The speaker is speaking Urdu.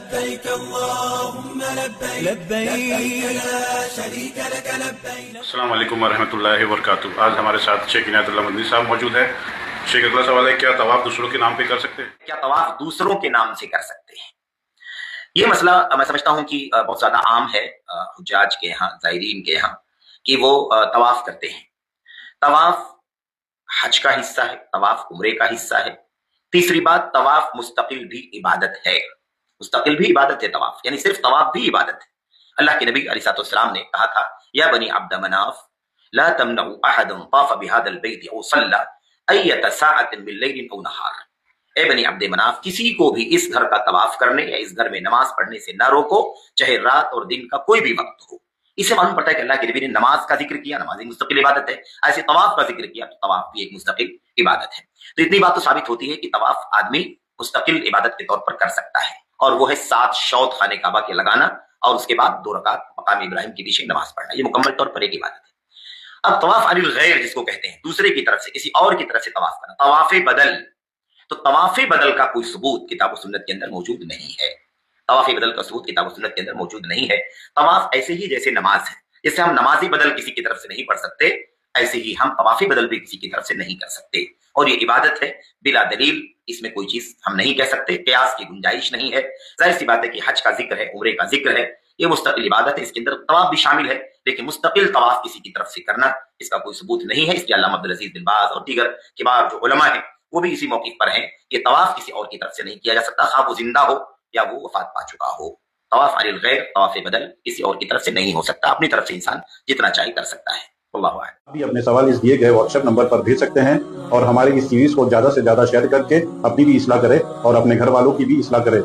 لبيك اللهم لبيك لبيك لا شريك لك لبيك. السلام علیکم ورحمۃ اللہ وبرکاتہ. آج ہمارے ساتھ شیخ عنایت اللہ مدنی صاحب موجود ہیں. شیخ اگلا سوال ہے, کیا طواف دوسروں کے نام پہ کر سکتے ہیں؟ کیا طواف دوسروں کے نام سے کر سکتے ہیں؟ یہ مسئلہ میں سمجھتا ہوں کہ بہت زیادہ عام ہے حجاج کے یہاں, زائرین کے یہاں, کہ وہ طواف کرتے ہیں. طواف حج کا حصہ ہے, طواف عمرے کا حصہ ہے. تیسری بات, طواف مستقل بھی عبادت ہے. مستقل بھی عبادت ہے طواف, یعنی صرف طواف بھی عبادت ہے. اللہ کے نبی علیہ الصلوۃ والسلام نے کہا تھا, یا بنی عبد مناف لا تمنعوا احدا طاف بهذا البيت او صلى ایۃ ساعۃ باللیل او نہار. اے بنی عبد مناف, کسی کو بھی اس گھر کا طواف کرنے یا اس گھر میں نماز پڑھنے سے نہ روکو, چاہے رات اور دن کا کوئی بھی وقت ہو. اس سے معلوم پڑتا ہے کہ اللہ کے نبی نے نماز کا ذکر کیا, نماز ایک مستقل عبادت ہے. ایسے طواف کا ذکر کیا تو طواف بھی ایک مستقل عبادت ہے. تو اتنی بات تو ثابت ہوتی ہے کہ طواف آدمی مستقل عبادت کے طور پر کر سکتا ہے, اور وہ ہے 7 شوط خانہ کعبہ کے لگانا, اور اس کے بعد 2 رکعت مقام ابراہیم کے پیچھے نماز پڑھنا. یہ مکمل طور پر ایک عبادت ہے. اب طواف علی الغیر جس کو کہتے ہیں, دوسرے کی طرف سے, کسی اور کی طرف سے طواف کرنا, طواف بدل. تو طواف بدل کا کوئی ثبوت کتاب و سنت کے اندر موجود نہیں ہے. طواف بدل کا ثبوت کتاب و سنت کے اندر موجود نہیں ہے. طواف ایسے ہی جیسے نماز ہے, جیسے ہم نمازی بدل کسی کی طرف سے نہیں پڑھ سکتے, ایسے ہی ہم طواف بدل بھی کسی کی طرف سے نہیں کر سکتے. اور یہ عبادت ہے بلا دلیل, اس میں کوئی چیز ہم نہیں کہہ سکتے, قیاس کی گنجائش نہیں ہے. ظاہر سی بات ہے کہ حج کا ذکر ہے, عمرے کا ذکر ہے, یہ مستقل عبادت ہے, اس کے اندر طواف بھی شامل ہے, لیکن مستقل طواف کسی کی طرف سے کرنا اس کا کوئی ثبوت نہیں ہے. اس لیے علامہ عبدالعزیز بن باز اور دیگر کبار جو علماء ہیں وہ بھی اسی موقف پر ہیں کہ طواف کسی اور کی طرف سے نہیں کیا جا سکتا, خواہ وہ زندہ ہو یا وہ وفات پا چکا ہو. طواف علی الغیر, طواف بدل کسی اور کی طرف سے نہیں ہو سکتا. اپنی طرف سے انسان جتنا چاہے کر سکتا ہے. اللہ اعلم. بھی اپنے سوال اس دیے گئے واٹس ایپ نمبر پر بھیج سکتے ہیں, اور ہماری اس سیریز کو زیادہ سے زیادہ شیئر کر کے اپنی بھی اصلاح کرے اور اپنے گھر والوں کی بھی اصلاح کرے.